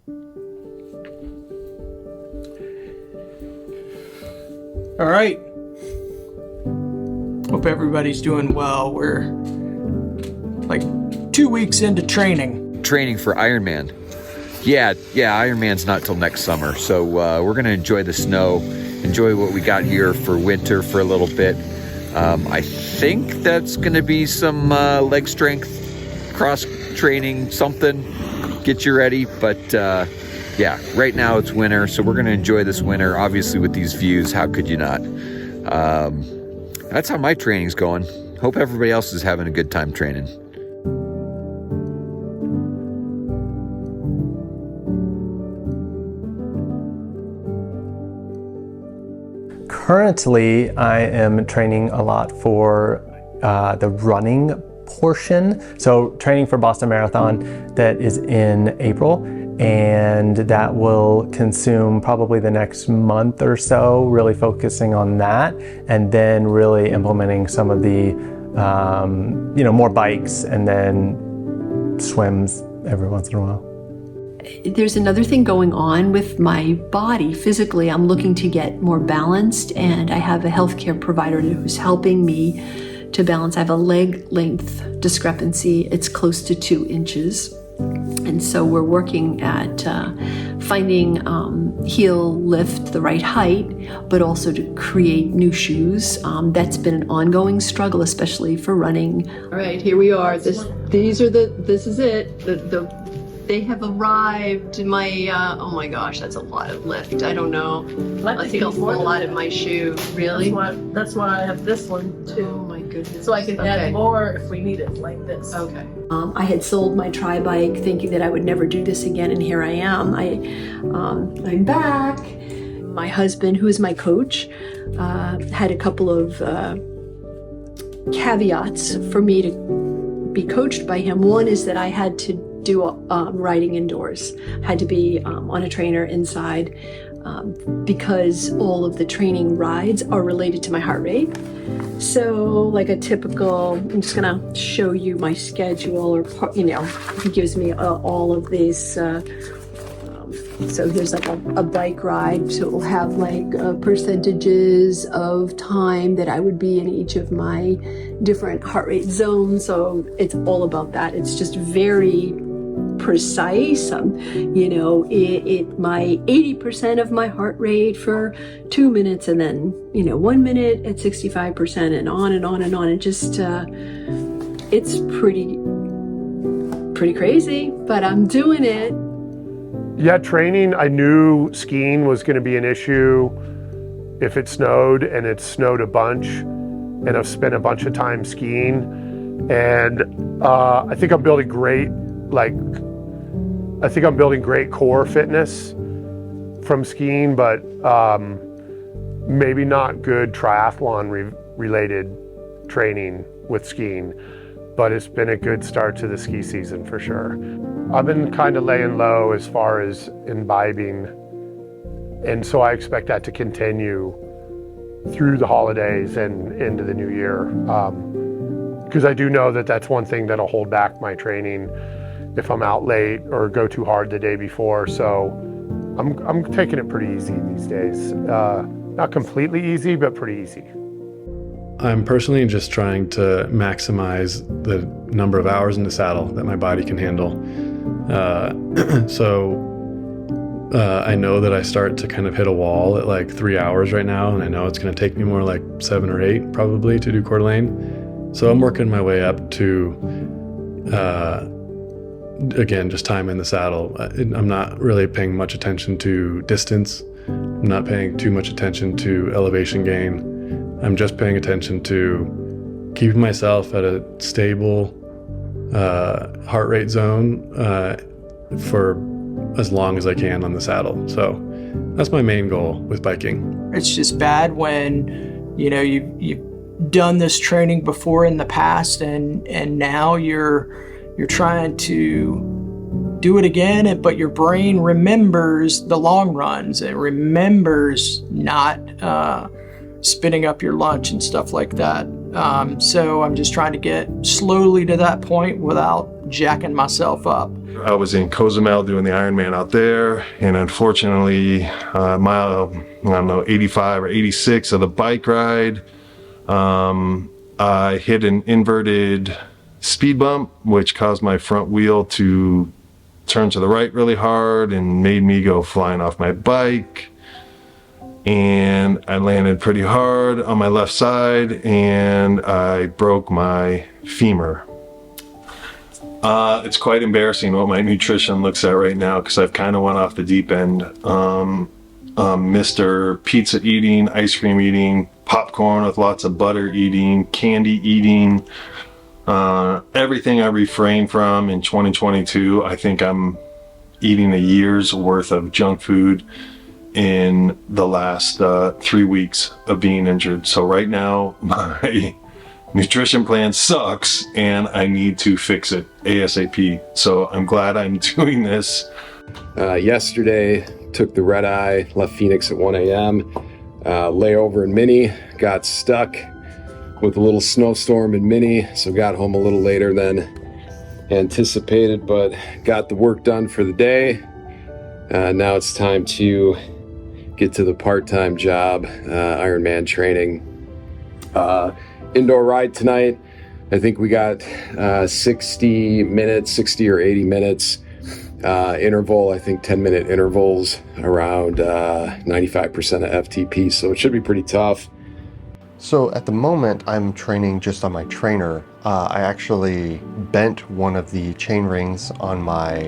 All right. Hope everybody's doing well. We're like 2 weeks into training. Training for Ironman. Yeah, Ironman's not till next summer. So we're going to enjoy the snow, enjoy what we got here for winter for a little bit. I think that's going to be some leg strength, cross training, something, get you ready. But yeah, right now it's winter, so we're going to enjoy this winter. Obviously with these views, how could you not? That's how my training's going. Hope everybody else is having a good time training. Currently, I am training a lot for the running portion. So training for Boston Marathon that is in April, and that will consume probably the next month or so, really focusing on that, and then really implementing some of the, more bikes and then swims every once in a while. There's another thing going on with my body. Physically, I'm looking to get more balanced, and I have a healthcare provider who's helping me to balance. I have a leg length discrepancy. It's close to 2 inches. And so we're working at finding heel lift the right height, but also to create new shoes. That's been an ongoing struggle, especially for running. All right, here we are. This is it. They have arrived. Oh my gosh, that's a lot of lift. I don't know. I think I'll fall out of my shoe. Really? That's why I have this one too. Oh my goodness. So I can add more if we need it like this. Okay. I had sold my tri-bike thinking that I would never do this again, and here I am. I'm back. My husband, who is my coach, had a couple of caveats for me to be coached by him. One is that I had to do riding indoors, had to be on a trainer inside, because all of the training rides are related to my heart rate. So like a typical, I'm just gonna show you my schedule, or he gives me all of these. So here's like a bike ride, so it will have like percentages of time that I would be in each of my different heart rate zones. So it's all about that. It's just very precise. My 80% of my heart rate for 2 minutes, and then 1 minute at 65%, and on and on and on. It just it's pretty crazy, but I'm doing it. Yeah, training, I knew skiing was going to be an issue if it snowed, and it snowed a bunch, and I've spent a bunch of time skiing, and I think I'm building great core fitness from skiing, but maybe not good triathlon related training with skiing, but it's been a good start to the ski season for sure. I've been kind of laying low as far as imbibing, and so I expect that to continue through the holidays and into the new year, because I do know that that's one thing that'll hold back my training if I'm out late or go too hard the day before. So I'm taking it pretty easy these days. Not completely easy, but pretty easy. I'm personally just trying to maximize the number of hours in the saddle that my body can handle. I know that I start to kind of hit a wall at like 3 hours right now, and I know it's going to take me more like 7 or 8 probably to do Coeur d'Alene. So I'm working my way up to, again, just time in the saddle. I'm not really paying much attention to distance. I'm not paying too much attention to elevation gain. I'm just paying attention to keeping myself at a stable heart rate zone for as long as I can on the saddle. So that's my main goal with biking. It's just bad when, you've done this training before in the past, and now you're trying to do it again, but your brain remembers the long runs. It remembers not spitting up your lunch and stuff like that. So I'm just trying to get slowly to that point without jacking myself up. I was in Cozumel doing the Ironman out there, and unfortunately, mile, I don't know, 85 or 86 of the bike ride, I hit an inverted speed bump, which caused my front wheel to turn to the right really hard and made me go flying off my bike. And I landed pretty hard on my left side, and I broke my femur. It's quite embarrassing what my nutrition looks at right now, because I've kind of went off the deep end. Mr. Pizza eating, ice cream eating, popcorn with lots of butter eating, candy eating, everything I refrained from in 2022. I think I'm eating a year's worth of junk food in the last 3 weeks of being injured. So right now, my nutrition plan sucks, and I need to fix it ASAP. So I'm glad I'm doing this. Yesterday, took the red eye, left Phoenix at 1 a.m., layover in Minnie, got stuck with a little snowstorm in Minnie, so got home a little later than anticipated, but got the work done for the day. Now it's time to get to the part-time job, Ironman training. Indoor ride tonight. I think we got 60 or 80 minutes. Interval, I think 10-minute intervals, around 95% of FTP, so it should be pretty tough. So at the moment, I'm training just on my trainer. I actually bent one of the chain rings on my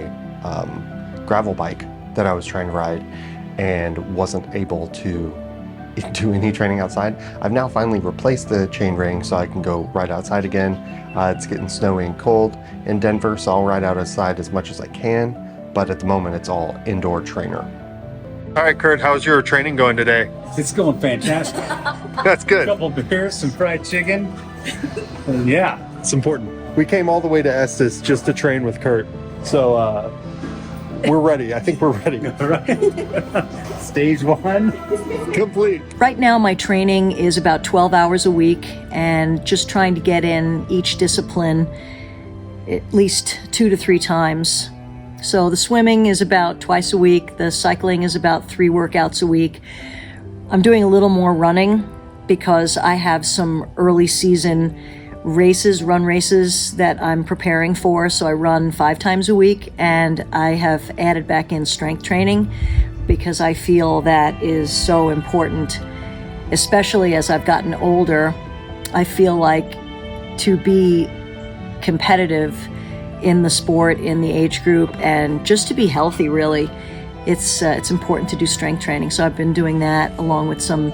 gravel bike that I was trying to ride and wasn't able to do any training outside. I've now finally replaced the chain ring so I can go ride outside again. It's getting snowy and cold in Denver, so I'll ride outside as much as I can, but at the moment it's all indoor trainer. All right, Kurt, how's your training going today? It's going fantastic. That's good. A couple beers, some fried chicken. Yeah, it's important. We came all the way to Estes just to train with Kurt. So we're ready. I think we're ready. All right. Stage one. Complete. Right now, my training is about 12 hours a week, and just trying to get in each discipline at least 2 to 3 times. So the swimming is about twice a week. The cycling is about 3 workouts a week. I'm doing a little more running because I have some early season run races that I'm preparing for. So I run 5 times a week, and I have added back in strength training because I feel that is so important, especially as I've gotten older. I feel like to be competitive in the sport, in the age group, and just to be healthy, really, it's important to do strength training. So I've been doing that along with some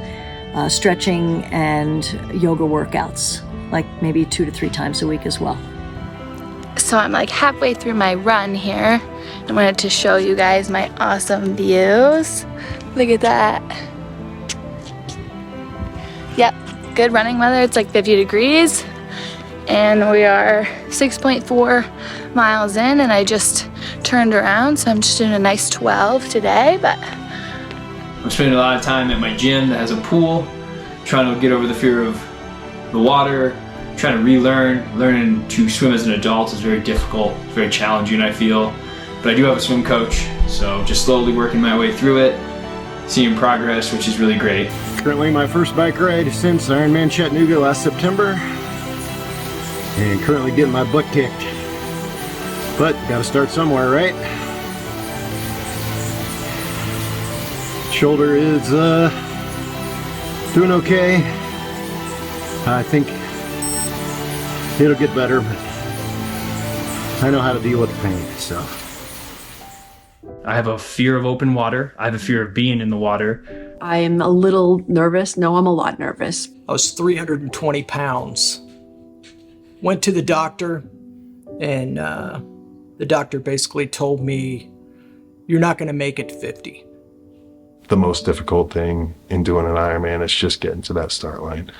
stretching and yoga workouts, like maybe 2 to 3 times a week as well. So I'm like halfway through my run here. I wanted to show you guys my awesome views. Look at that. Yep, good running weather. It's like 50 degrees. And we are 6.4 miles in, and I just turned around, so I'm just doing a nice 12 today. But I'm spending a lot of time at my gym that has a pool, trying to get over the fear of the water, trying to relearn. Learning to swim as an adult is very difficult, it's very challenging, I feel. But I do have a swim coach, so just slowly working my way through it, seeing progress, which is really great. Currently my first bike ride since Ironman Chattanooga last September, and currently getting my butt kicked. But gotta start somewhere, right? Shoulder is doing okay. I think it'll get better, but I know how to deal with the pain, so. I have a fear of open water. I have a fear of being in the water. I'm a little nervous. No, I'm a lot nervous. I was 320 pounds. Went to the doctor, and the doctor basically told me, you're not going to make it 50. The most difficult thing in doing an Ironman is just getting to that start line.